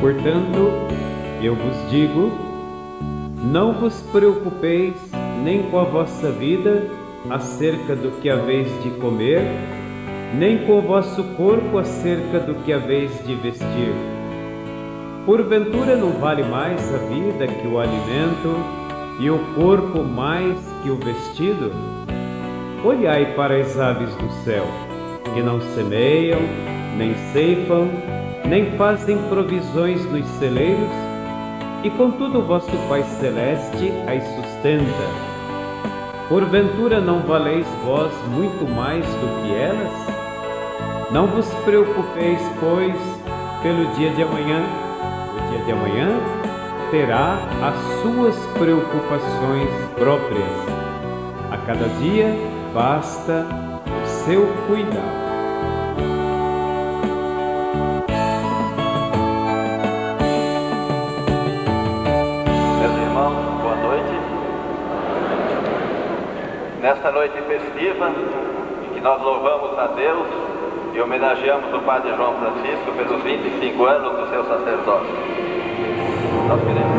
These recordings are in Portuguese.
Portanto, eu vos digo, não vos preocupeis nem com a vossa vida acerca do que haveis de comer, nem com o vosso corpo acerca do que haveis de vestir. Porventura não vale mais a vida que o alimento e o corpo mais que o vestido? Olhai para as aves do céu, que não semeiam, nem ceifam, nem fazem provisões nos celeiros, e contudo vosso Pai Celeste as sustenta. Porventura não valeis vós muito mais do que elas? Não vos preocupeis, pois, pelo dia de amanhã. O dia de amanhã terá as suas preocupações próprias. A cada dia basta o seu cuidado. Nesta noite festiva, em que nós louvamos a Deus e homenageamos o Padre João Francisco pelos 25 anos do seu sacerdócio. Nós queremos.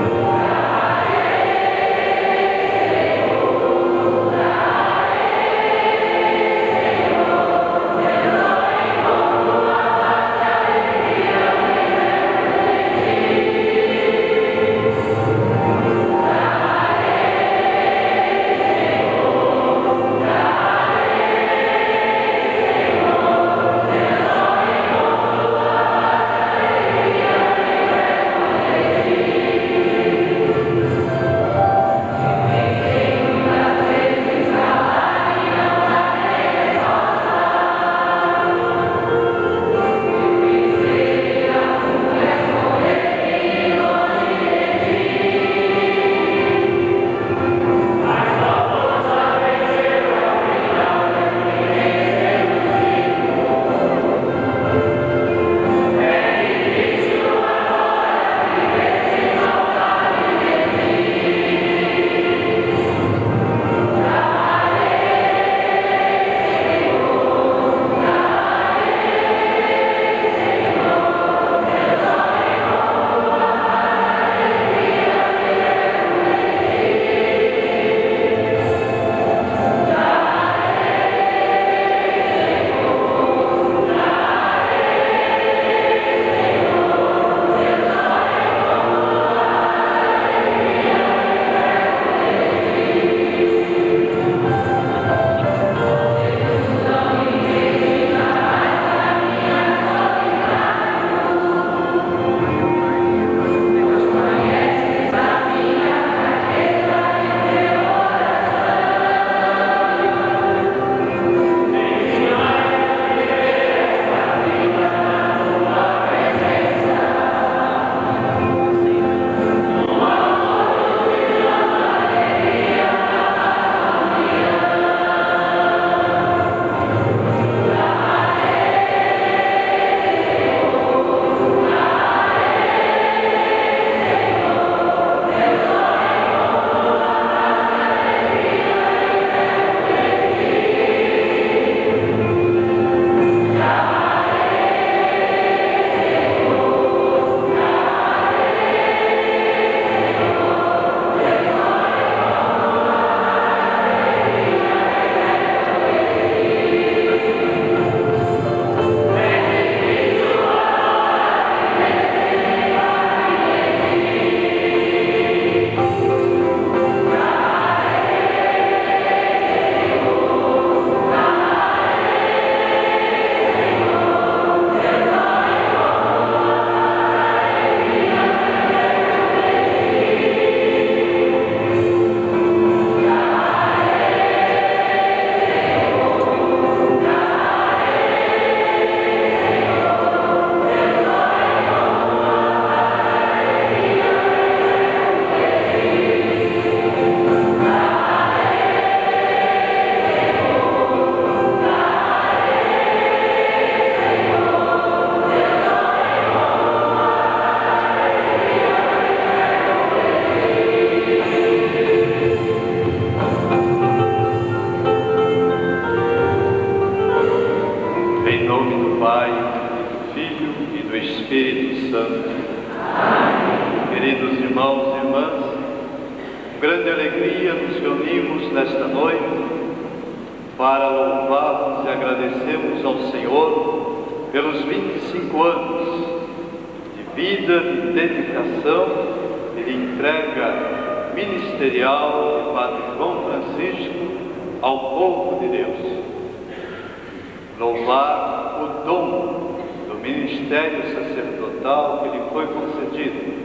Pai, do Filho e do Espírito Santo. Queridos irmãos e irmãs, com grande alegria nos reunimos nesta noite para louvarmos e agradecermos ao Senhor pelos 25 anos de vida, de dedicação e de entrega ministerial de Padre João Francisco ao povo de Deus. Louvar o dom do ministério sacerdotal que lhe foi concedido.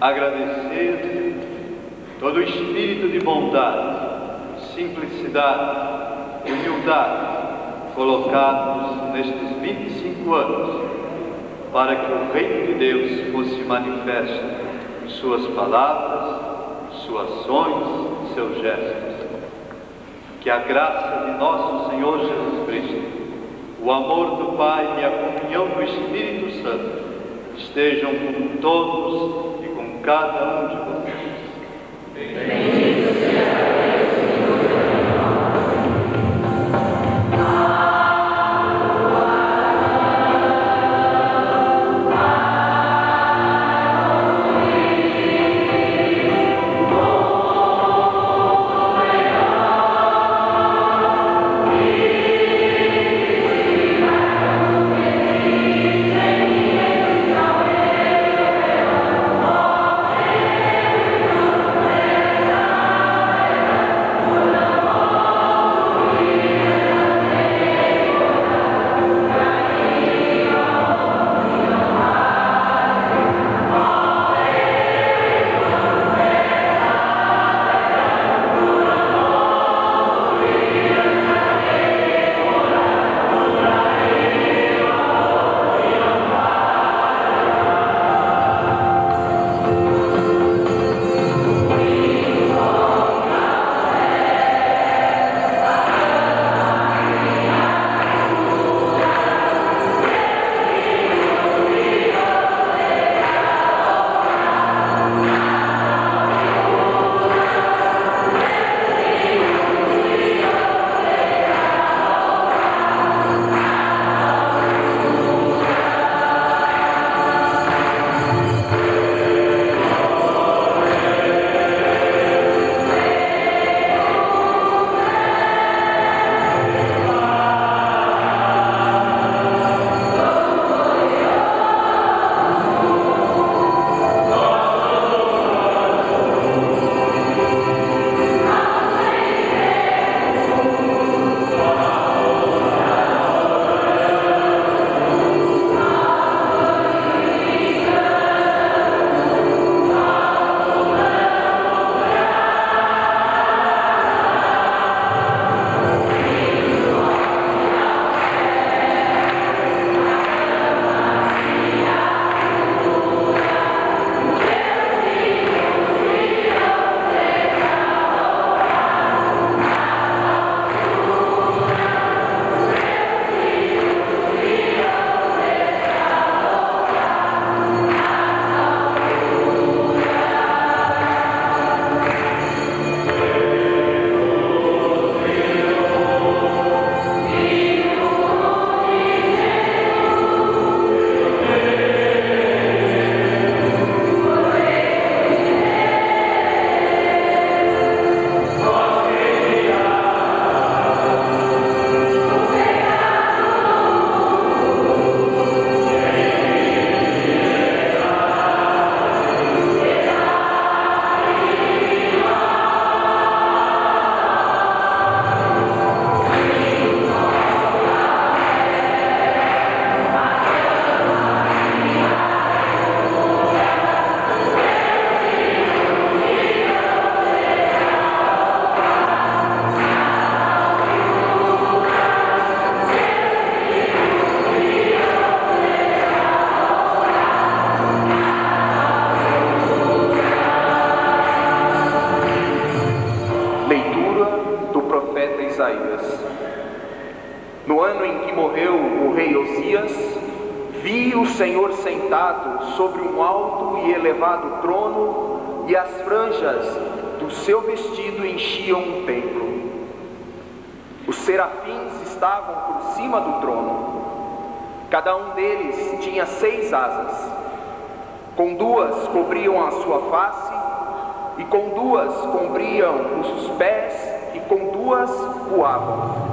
Agradecer todo o espírito de bondade, simplicidade e humildade colocados nestes 25 anos para que o reino de Deus fosse manifesto em suas palavras, suas ações, seus gestos. Que a graça de nosso Senhor Jesus Cristo, o amor do Pai e a comunhão do Espírito Santo estejam com todos e com cada um de vocês. Bendito seja No ano em que morreu o rei Osias, vi o Senhor sentado sobre um alto e elevado trono, e as franjas do seu vestido enchiam o templo. Os serafins estavam por cima do trono. Cada um deles tinha 6 asas. com 2 cobriam a sua face, e com 2 cobriam os pés, e com 2 voavam.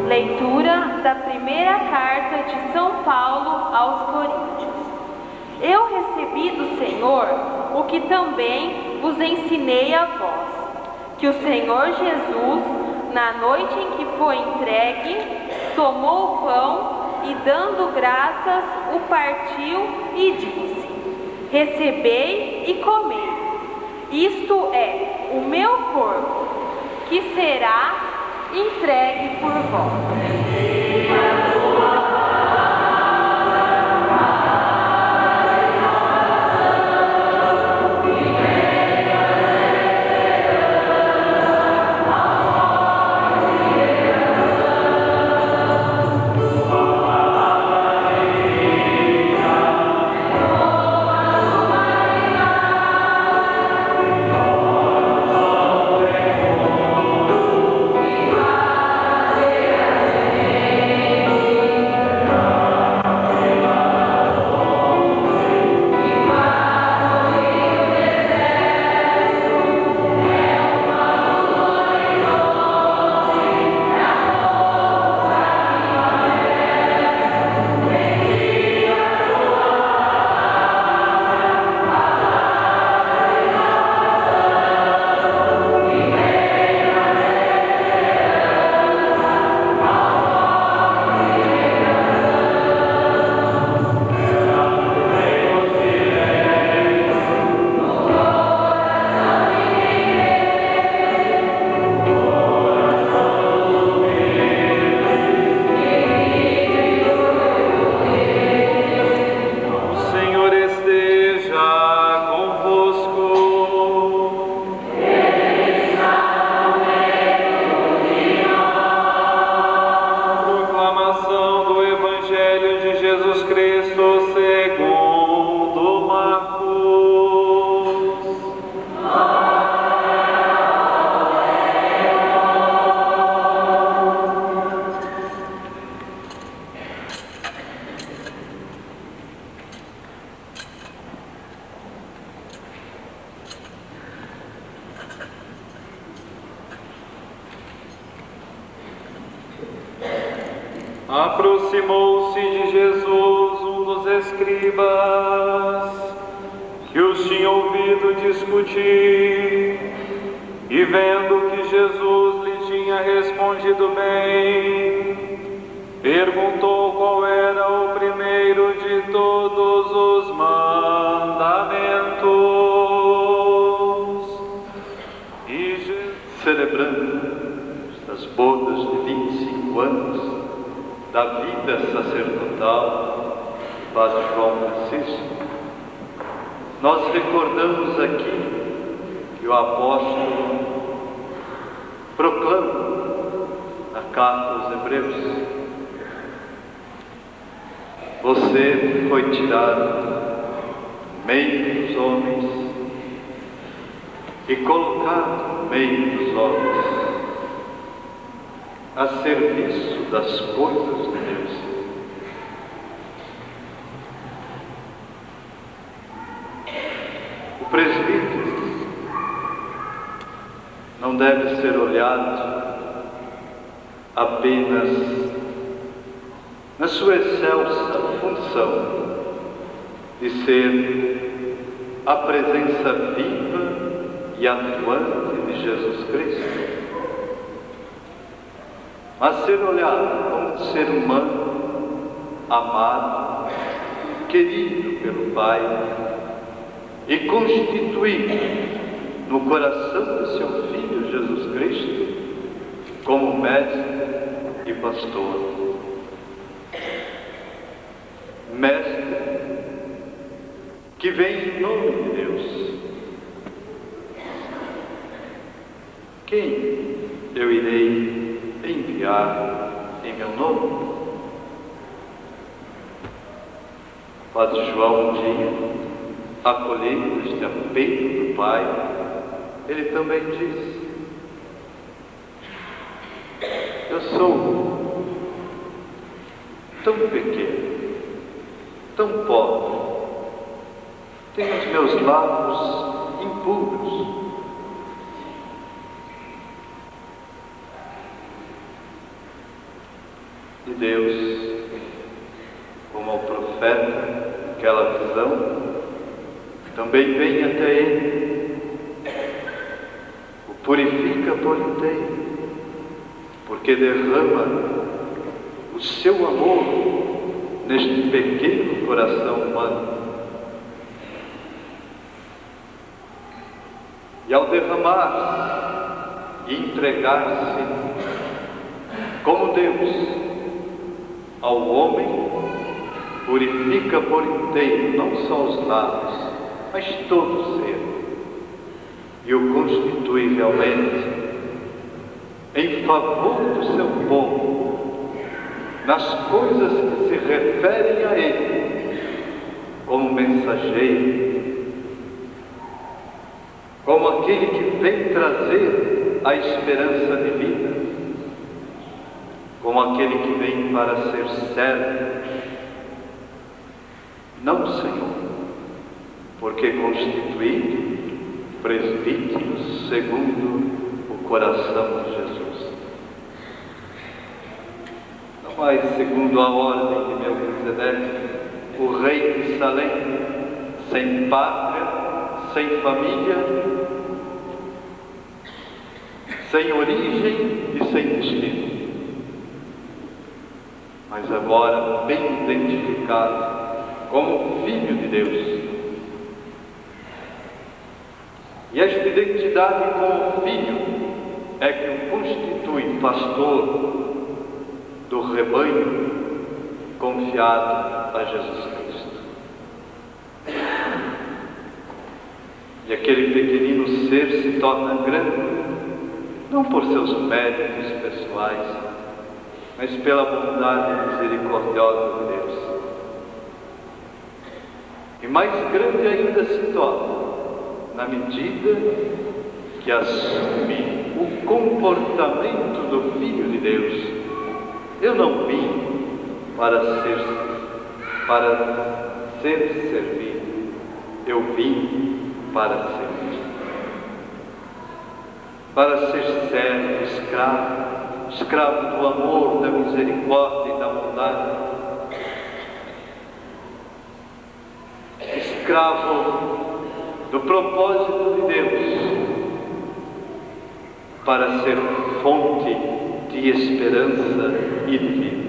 Leitura da primeira carta de São Paulo aos Coríntios. Eu recebi do Senhor o que também vos ensinei a vós, que o Senhor Jesus, na noite em que foi entregue, tomou o pão e, dando graças, o partiu e disse: recebei e comei. Isto é o meu corpo, que será entregue por vós. Aproximou-se de Jesus um dos escribas, que os tinha ouvido discutir, e vendo que Jesus lhe tinha respondido bem, perguntou qual era o primeiro de todos bodas de 25 anos da vida sacerdotal do Padre João Francisco, nós recordamos aqui que o apóstolo proclama na carta aos Hebreus: você foi tirado do meio dos homens e colocado no meio dos homens, a serviço das coisas de Deus. O presbítero não deve ser olhado apenas na sua excelsa função de ser a presença viva e atuante de Jesus Cristo, mas ser olhado como um ser humano, amado, querido pelo Pai e constituído no coração do seu Filho Jesus Cristo como mestre e pastor. Mestre que vem em nome de Deus. Quem eu irei enviar em meu nome? Padre João, um dia, acolhendo este apelo do Pai, ele também disse: eu sou tão pequeno, tão pobre, tenho os meus lábios impuros, e Deus, como ao profeta, naquela visão, também vem até ele, o purifica por inteiro, porque derrama o seu amor neste pequeno coração humano. E ao derramar e entregar-se como Deus ao homem, purifica por inteiro, não só os lábios, mas todo o ser, e o constitui realmente em favor do seu povo, nas coisas que se referem a ele, como mensageiro, como aquele que vem trazer a esperança de vida, como aquele que vem para ser servo, não Senhor, porque constituído presbítero segundo o coração de Jesus. Não mais segundo a ordem de Melquisedeque, o rei de Salém, sem pátria, sem família, sem origem e sem destino, mas agora bem identificado como Filho de Deus. E esta identidade como Filho é que o constitui pastor do rebanho confiado a Jesus Cristo. E aquele pequenino ser se torna grande, não por seus méritos pessoais, mas pela bondade misericordiosa de Deus. E mais grande ainda se torna na medida que assume o comportamento do Filho de Deus. Eu não vim para ser servido, eu vim para servir, para ser servo, escravo do amor, da misericórdia e da bondade, escravo do propósito de Deus, para ser fonte de esperança e de vida.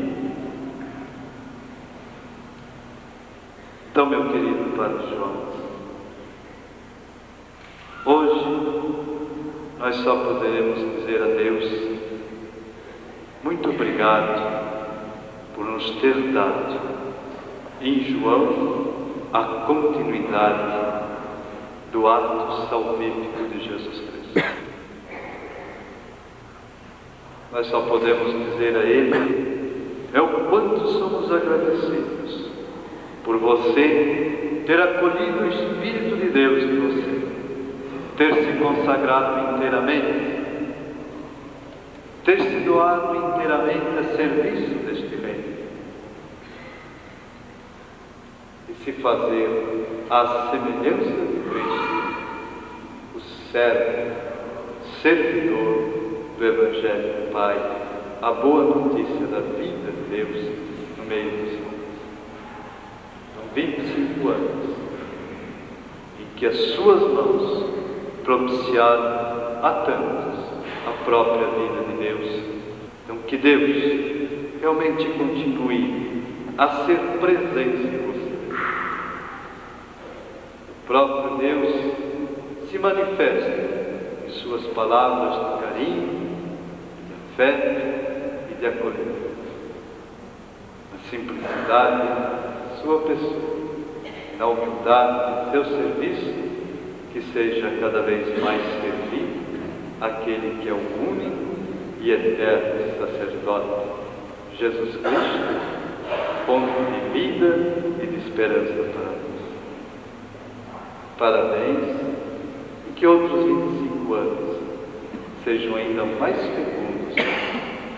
Então, meu querido Padre João, hoje nós só poderemos dizer a Deus muito obrigado por nos ter dado em João a continuidade do ato salvífico de Jesus Cristo. Nós só podemos dizer a Ele é o quanto somos agradecidos por você ter acolhido o Espírito de Deus em você, ter se consagrado inteiramente, ter se doado inteiramente a serviço deste reino e se fazer à semelhança de Cristo, o servidor do Evangelho do Pai, a boa notícia da vida de Deus no meio dos homens. São 25 anos em que as suas mãos propiciaram a tantos a própria vida de Deus. Então que Deus realmente continue a ser presente em você. O próprio Deus se manifesta em suas palavras de carinho, de afeto e de acolhimento. Na simplicidade de sua pessoa, na humildade de seu serviço, que seja cada vez mais servido aquele que é o único e eterno sacerdote, Jesus Cristo, fonte de vida e de esperança para nós. Parabéns, e que outros 25 anos sejam ainda mais fecundos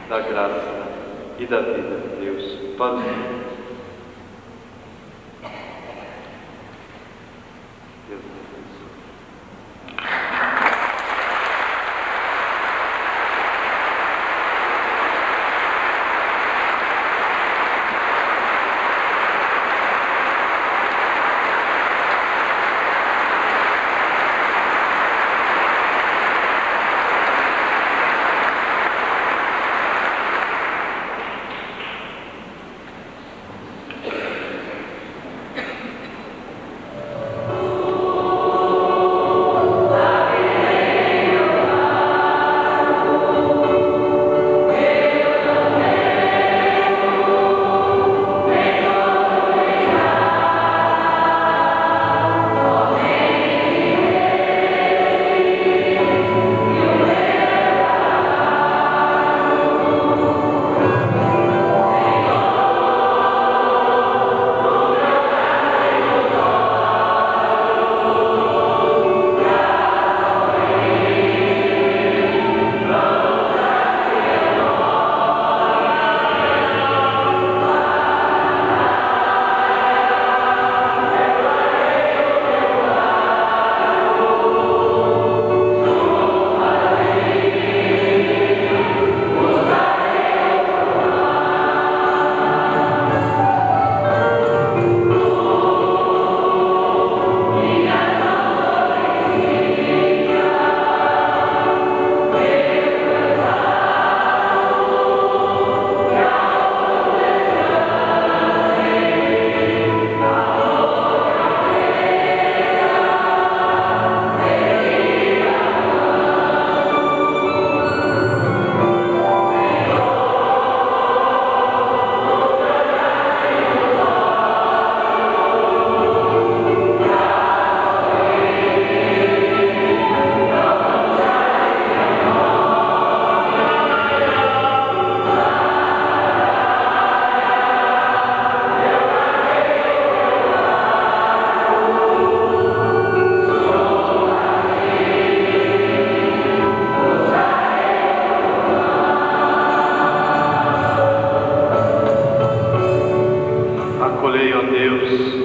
da graça e da vida de Deus para os homens. Deus abençoe.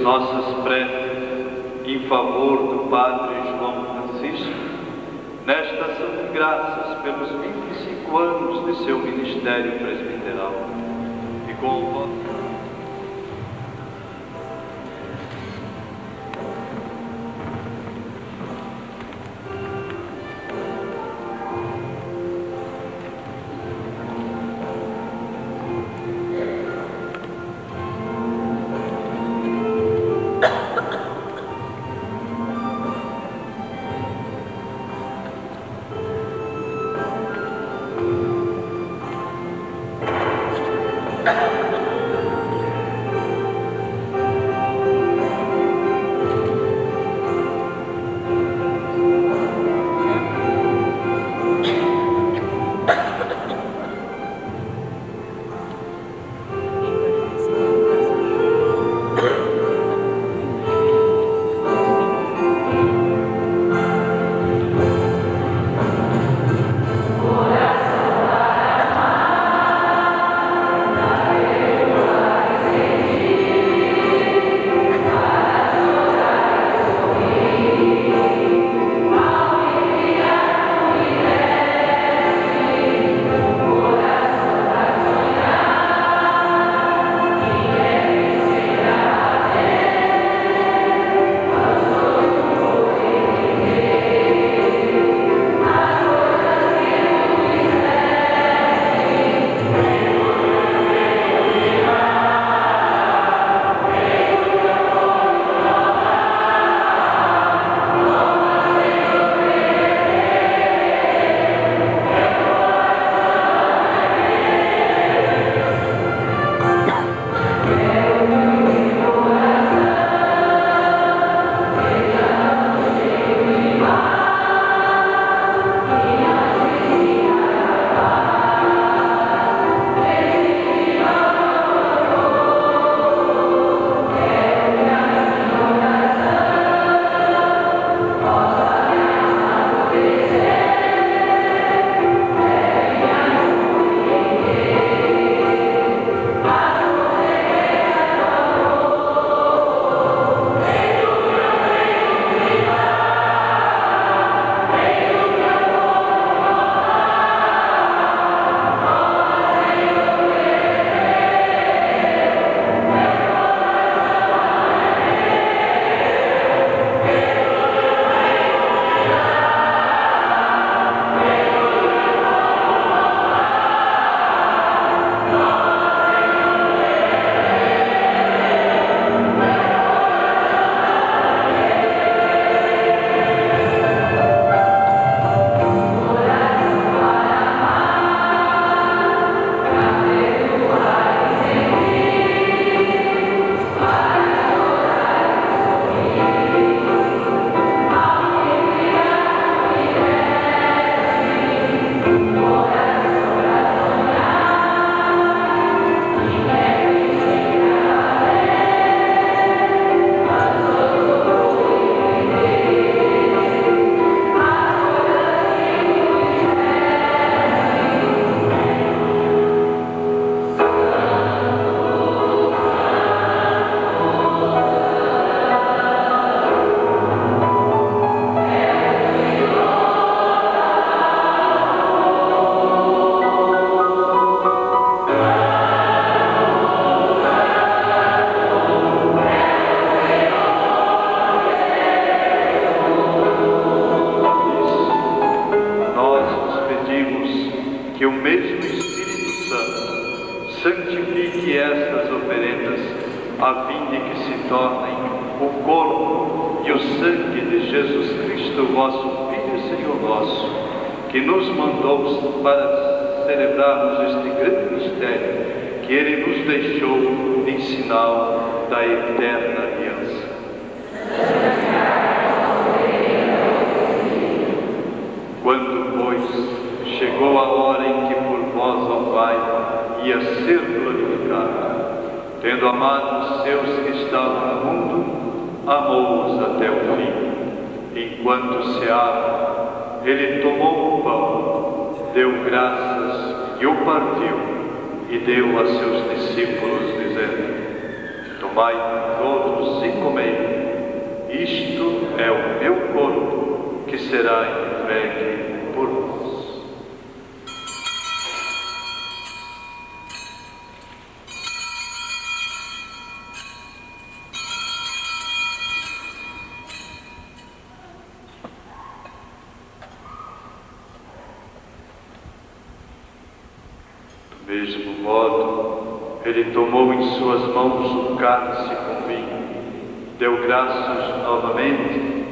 Nossas preces em favor do Padre João Francisco, nesta ação de graças pelos 25 anos de seu ministério presbiteral. E com o vosso santifique estas oferendas, a fim de que se tornem o corpo e o sangue de Jesus Cristo, vosso Filho e Senhor nosso, que nos mandou para celebrarmos este grande mistério que Ele nos deixou em sinal da eterna aliança. Quando, pois, chegou a hora em que por vós, ó Pai, ia ser glorificado, tendo amado os seus que estavam no mundo, amou-os até o fim. Enquanto ceava, ele tomou o pão, deu graças e o partiu, e deu a seus discípulos, dizendo: tomai todos e comei, isto é o meu corpo, que será entregue por vós. Do mesmo modo, ele tomou em suas mãos o cálice com vinho, deu graças novamente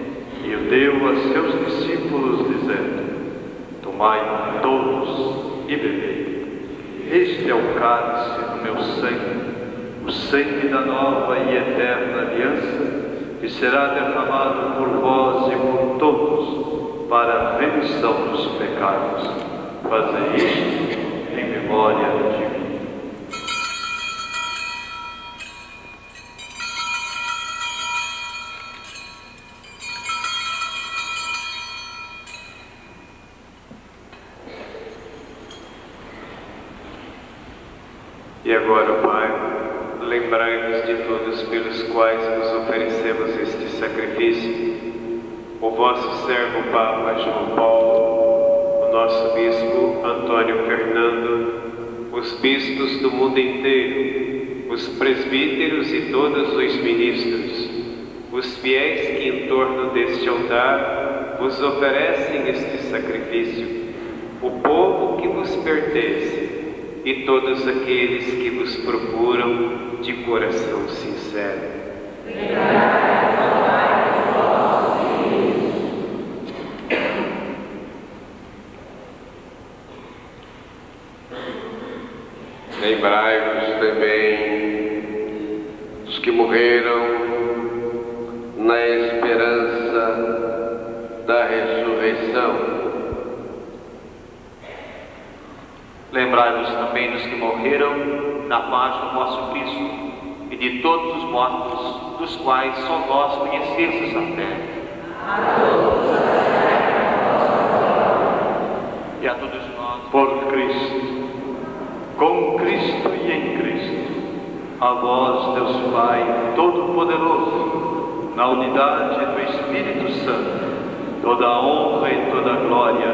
e o deu a seus discípulos, dizendo: tomai todos e bebei. Este é o cálice do meu sangue, o sangue da nova e eterna aliança, que será derramado por vós e por todos para a remissão dos pecados. Fazei isto em memória de mim. E agora, Pai, lembrai-vos de todos pelos quais vos oferecemos este sacrifício: o vosso servo Papa João Paulo, o nosso bispo Antônio Fernando, os bispos do mundo inteiro, os presbíteros e todos os ministros, os fiéis que em torno deste altar vos oferecem este sacrifício, o povo que vos pertence, e todos aqueles que vos procuram de coração sincero. Lembrai-vos também dos que morreram na esperança da ressurreição. Lembrai-vos também dos que morreram na paz do vosso Cristo, e de todos os mortos, dos quais só vós conhecestes a fé. E a todos nós, por Cristo, com Cristo e em Cristo, a vós, Deus Pai Todo-Poderoso, na unidade do Espírito Santo, toda a honra e toda a glória,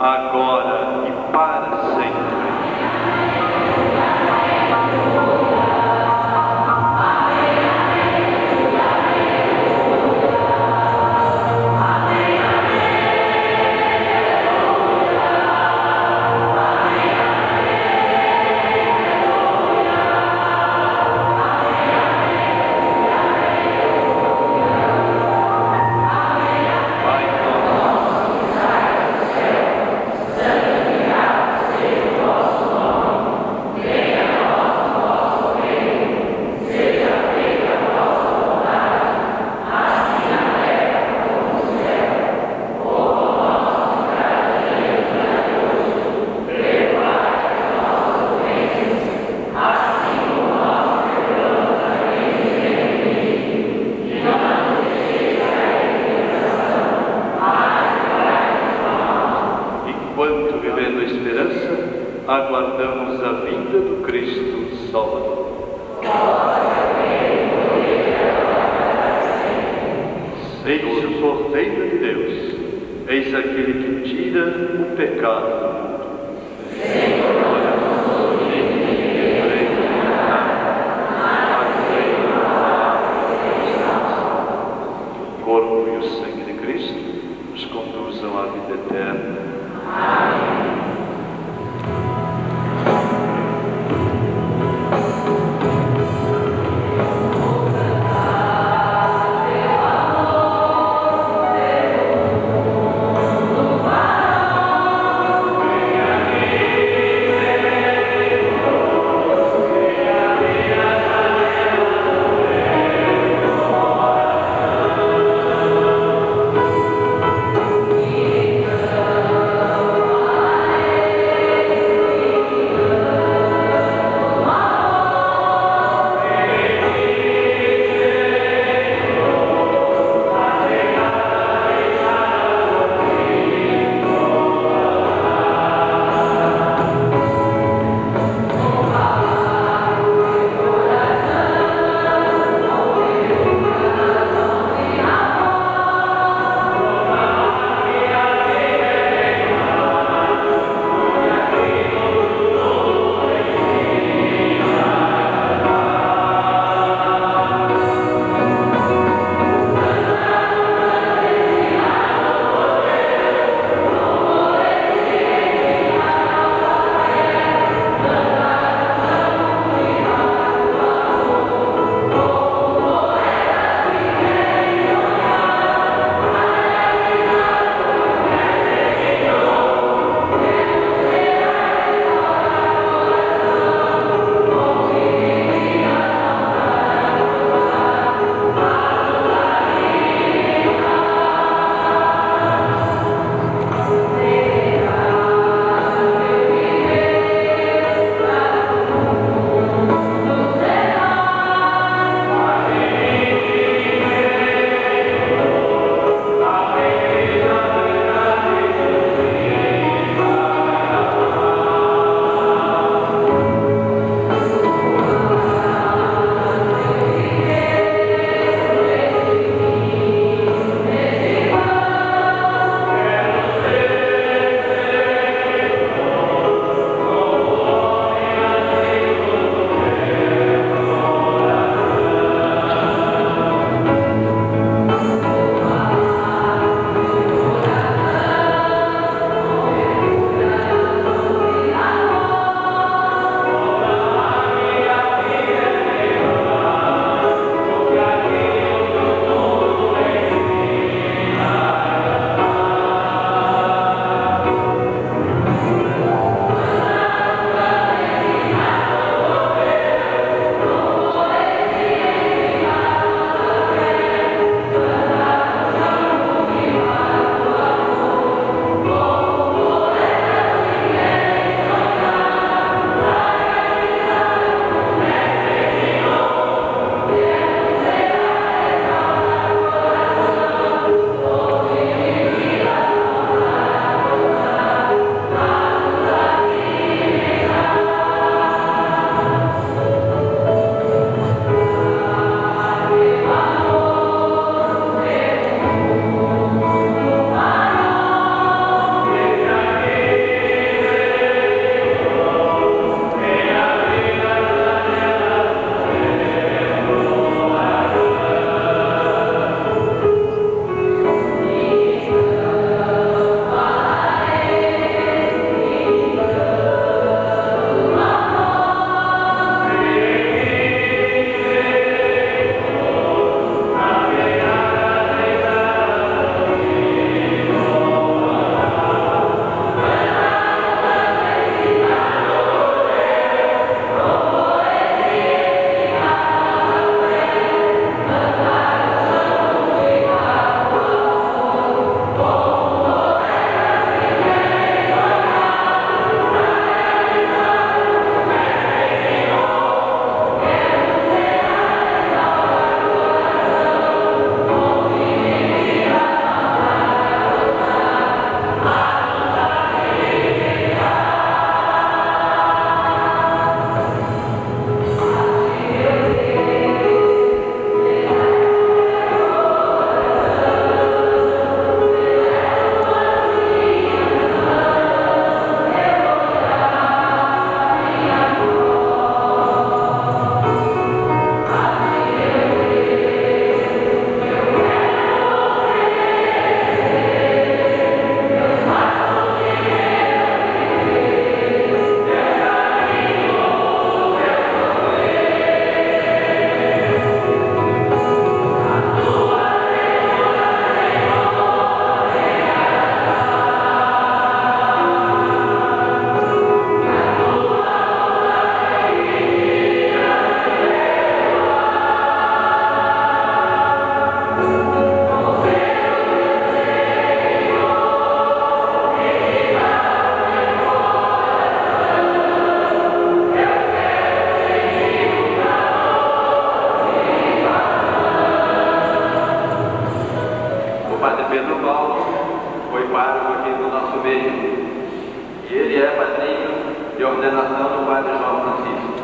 agora e para sempre. Aguardamos a vinda do Cristo Salvador. Eis o Cordeiro de Deus, eis aquele que tira o pecado do mundo. O corpo e o sangue de Cristo nos conduzam à vida eterna. Amém. dele. E ele é padrinho de ordenação do Padre João Francisco.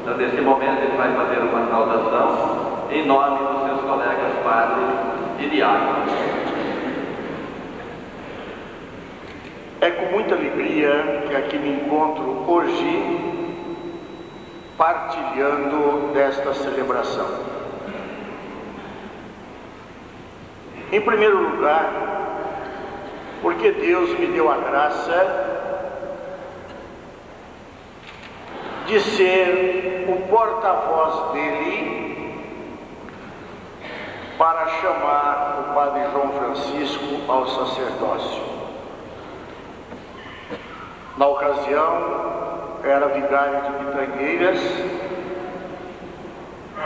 Então, nesse momento, ele vai fazer uma saudação em nome dos seus colegas padres e diáconos. É com muita alegria que aqui me encontro hoje partilhando desta celebração. Em primeiro lugar, porque Deus me deu a graça de ser o porta-voz dele para chamar o Padre João Francisco ao sacerdócio. Na ocasião, era vigário de Pitangueiras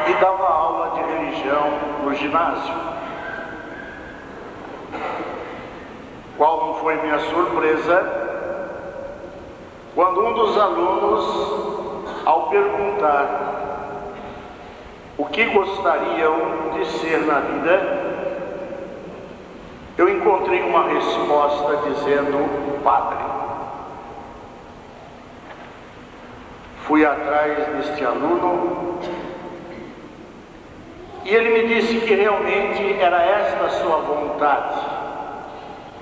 e dava aula de religião no ginásio. Qual não foi minha surpresa quando um dos alunos, ao perguntar o que gostariam de ser na vida, eu encontrei uma resposta dizendo: padre. Fui atrás deste aluno e ele me disse que realmente era esta a sua vontade,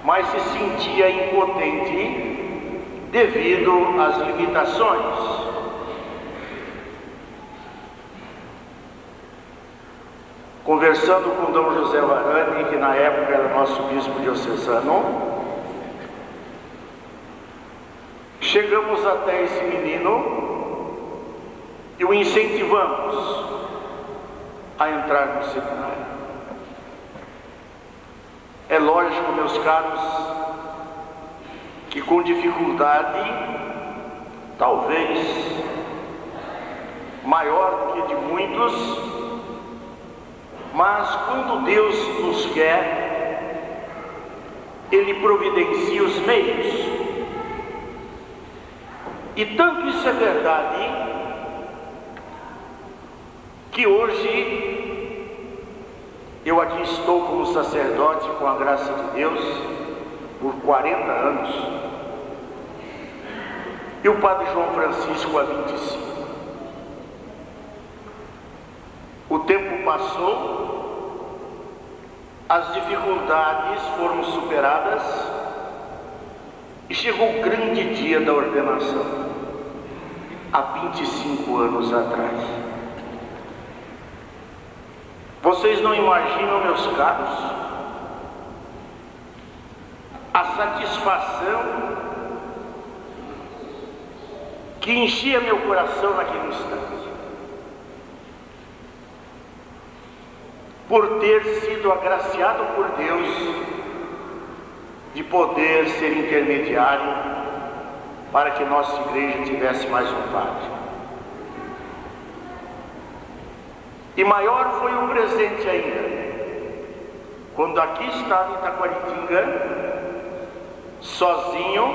mas se sentia impotente devido às limitações. Conversando com Dom José Varani, que na época era nosso bispo diocesano, chegamos até esse menino e o incentivamos a entrar no seminário. É lógico, meus caros, que com dificuldade, talvez maior do que de muitos, mas quando Deus nos quer, Ele providencia os meios. E tanto isso é verdade, que hoje eu aqui estou como sacerdote com a graça de Deus por 40 anos e o Padre João Francisco há 25. O tempo passou, as dificuldades foram superadas e chegou o grande dia da ordenação, há 25 anos atrás. Vocês não imaginam, meus caros, a satisfação que enchia meu coração naquele instante, por ter sido agraciado por Deus de poder ser intermediário para que nossa igreja tivesse mais um padre. E maior foi o presente ainda, quando aqui estava em Itaquaritinga, sozinho,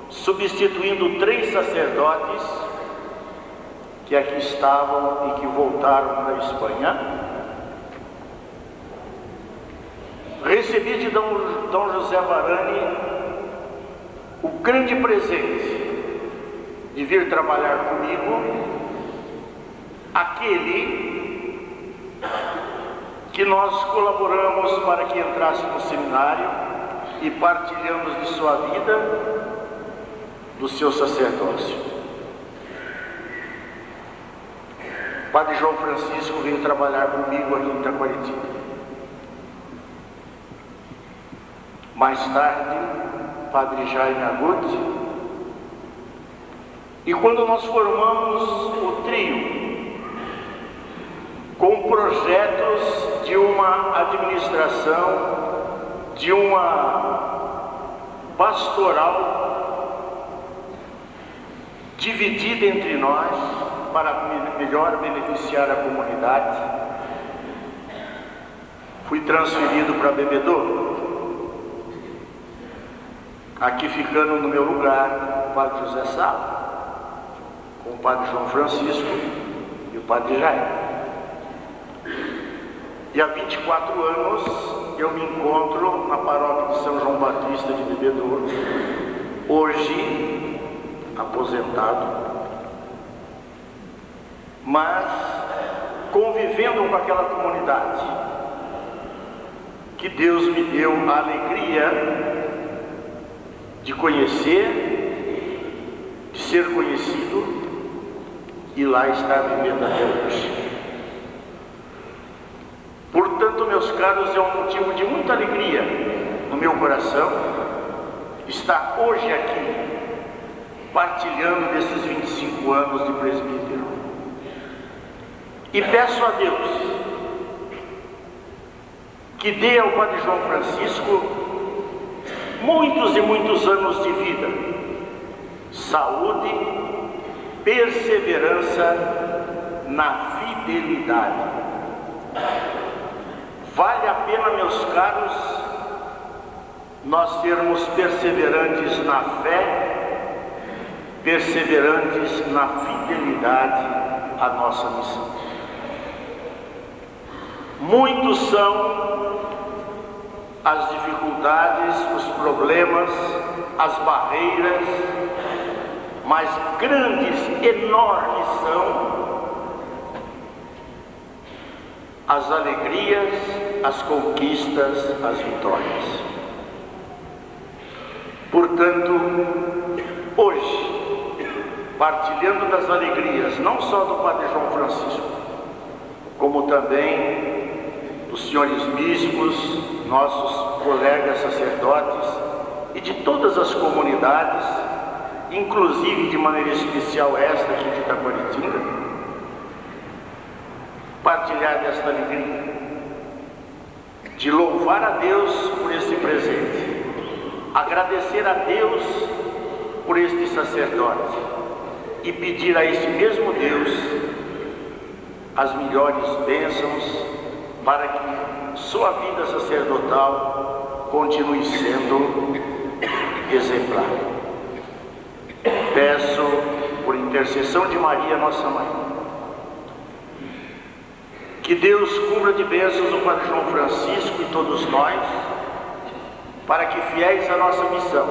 substituindo 3 sacerdotes que aqui estavam e que voltaram da Espanha. Recebi de Dom José Varani o grande presente de vir trabalhar comigo, aquele que nós colaboramos para que entrasse no seminário e partilhamos de sua vida, do seu sacerdócio. Padre João Francisco veio trabalhar comigo aqui em Itaquaritinga. Mais tarde, Padre Jaime Agut. E quando nós formamos o trio, com projetos de uma administração, de uma pastoral dividida entre nós para melhor beneficiar a comunidade, fui transferido para Bebedouro. Aqui ficando no meu lugar o Padre José Sá, com o Padre João Francisco e o Padre Jaime. E há 24 anos eu me encontro na paróquia de São João Batista de Bebedouro, hoje aposentado, mas convivendo com aquela comunidade que Deus me deu a alegria de conhecer, de ser conhecido e lá estar vivendo até hoje. Portanto, meus caros, é um motivo de muita alegria no meu coração estar hoje aqui partilhando desses 25 anos de presbítero. E peço a Deus que dê ao Padre João Francisco muitos e muitos anos de vida, saúde, perseverança na fidelidade. Vale a pena, meus caros, nós sermos perseverantes na fé, perseverantes na fidelidade à nossa missão. Muitos são as dificuldades, os problemas, as barreiras, mas grandes, enormes são as alegrias, as conquistas, as vitórias. Portanto, hoje, partilhando das alegrias, não só do Padre João Francisco, como também dos senhores bispos, nossos colegas sacerdotes e de todas as comunidades, inclusive de maneira especial esta aqui de Itaquaritinga, partilhar desta alegria, de louvar a Deus por este presente, agradecer a Deus por este sacerdote e pedir a esse mesmo Deus as melhores bênçãos para que sua vida sacerdotal continue sendo exemplar. Peço, por intercessão de Maria, nossa Mãe, que Deus cubra de bênçãos o Padre João Francisco e todos nós, para que, fiéis à nossa missão,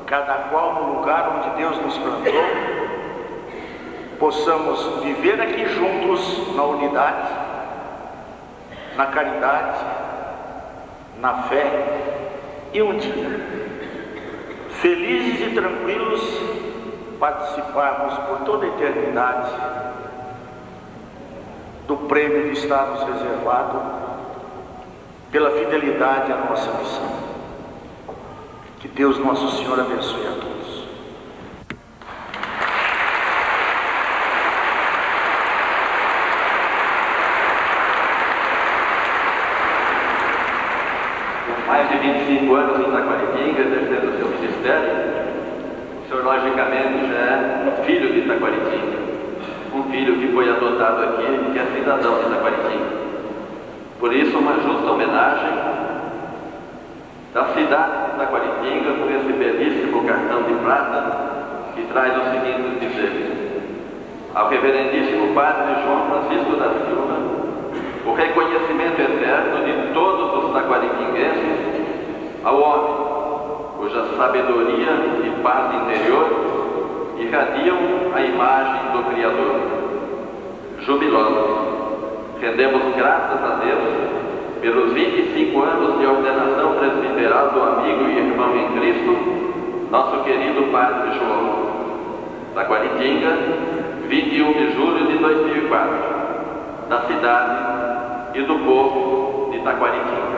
cada qual no lugar onde Deus nos plantou, possamos viver aqui juntos na unidade, na caridade, na fé, e um dia, felizes e tranquilos, participarmos por toda a eternidade do prêmio que está nos reservado pela fidelidade à nossa missão. Que Deus Nosso Senhor abençoe a todos. Mais de 25 anos em Itaquaritinga, exercendo o seu ministério, o senhor logicamente já é filho de Itaquaritinga. Um filho que foi adotado aqui e que é cidadão de Itaquaritinga. Por isso, uma justa homenagem da cidade de Itaquaritinga por esse belíssimo cartão de prata que traz os seguintes dizeres: ao reverendíssimo Padre João Francisco da Silva, o reconhecimento eterno de todos os taquaritinguenses ao homem cuja sabedoria e paz interior irradiam a imagem do Criador. Jubilosos, rendemos graças a Deus pelos 25 anos de ordenação presbiteral do amigo e irmão em Cristo, nosso querido Padre João. Taquaritinga, 21 de julho de 2004, da cidade e do povo de Taquaritinga.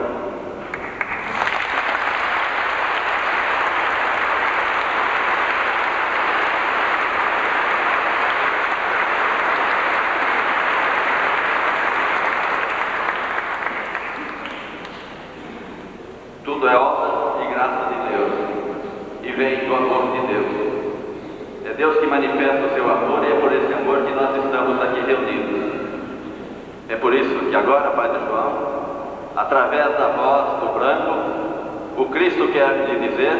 Tudo é obra e graça de Deus e vem do amor de Deus. É Deus que manifesta o seu amor e é por esse amor que nós estamos aqui reunidos. É por isso que agora, Padre João, através da voz do branco, o Cristo quer lhe dizer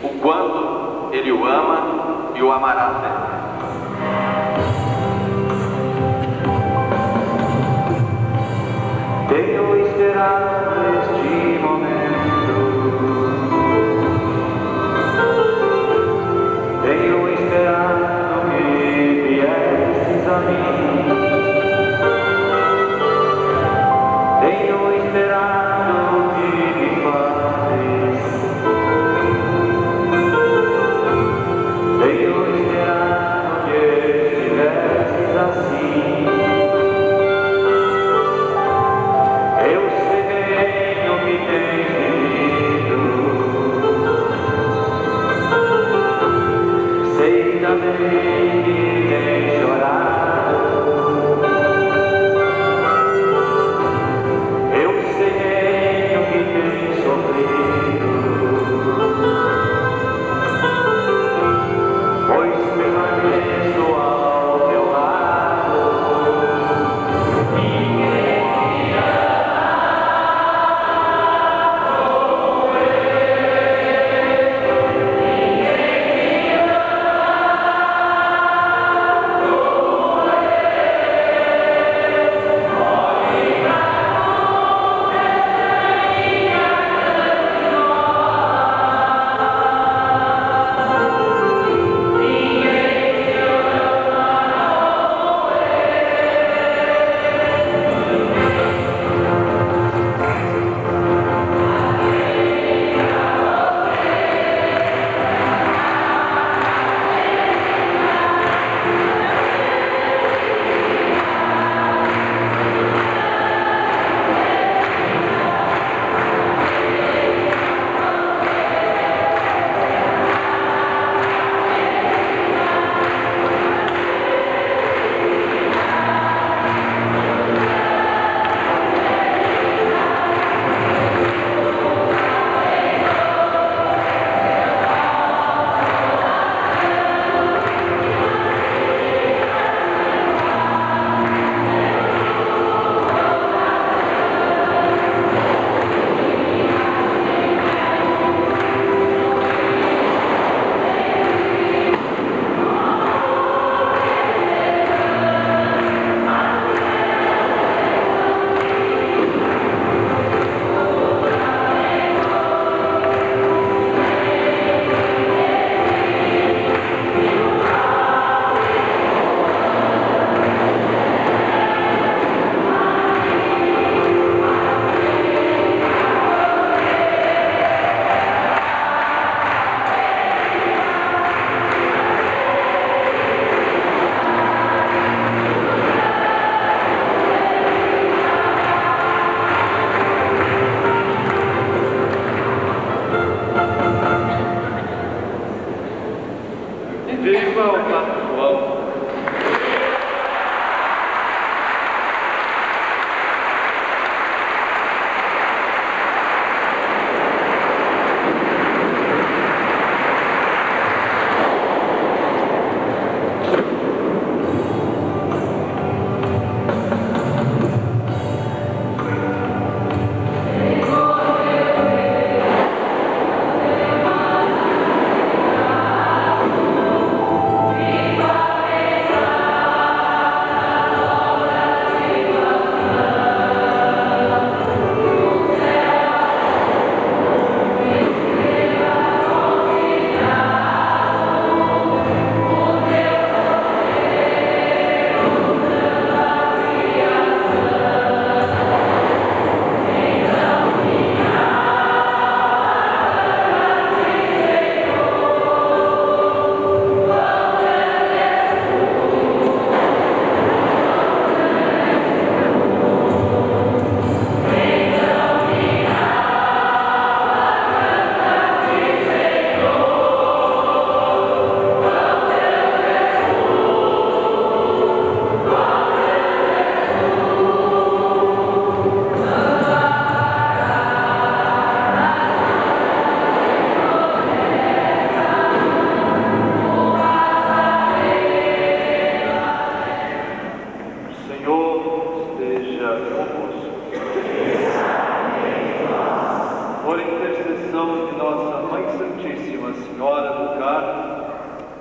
o quanto Ele o ama e o amará sempre. Tenho esperado este momento, tenho esperado que viesses a mim, tenho esperado que me fares, tenho esperado que estivesses assim. Eu sei o que tens vivido, sei também que tens chorado. Eu sei o que tens sofrido, pois permaneço ao teu lado. Viva o Patuão!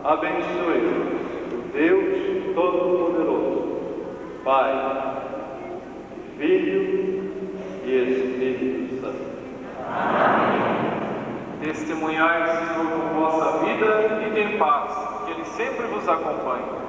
abençoe-vos, o Deus Todo-Poderoso, Pai, Filho Testemunhai o Senhor com vossa vida e tem paz, que Ele sempre vos acompanhe.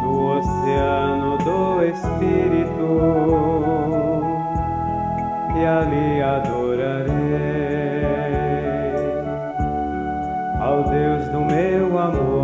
no oceano do Espírito, e ali adorarei ao Deus do meu amor.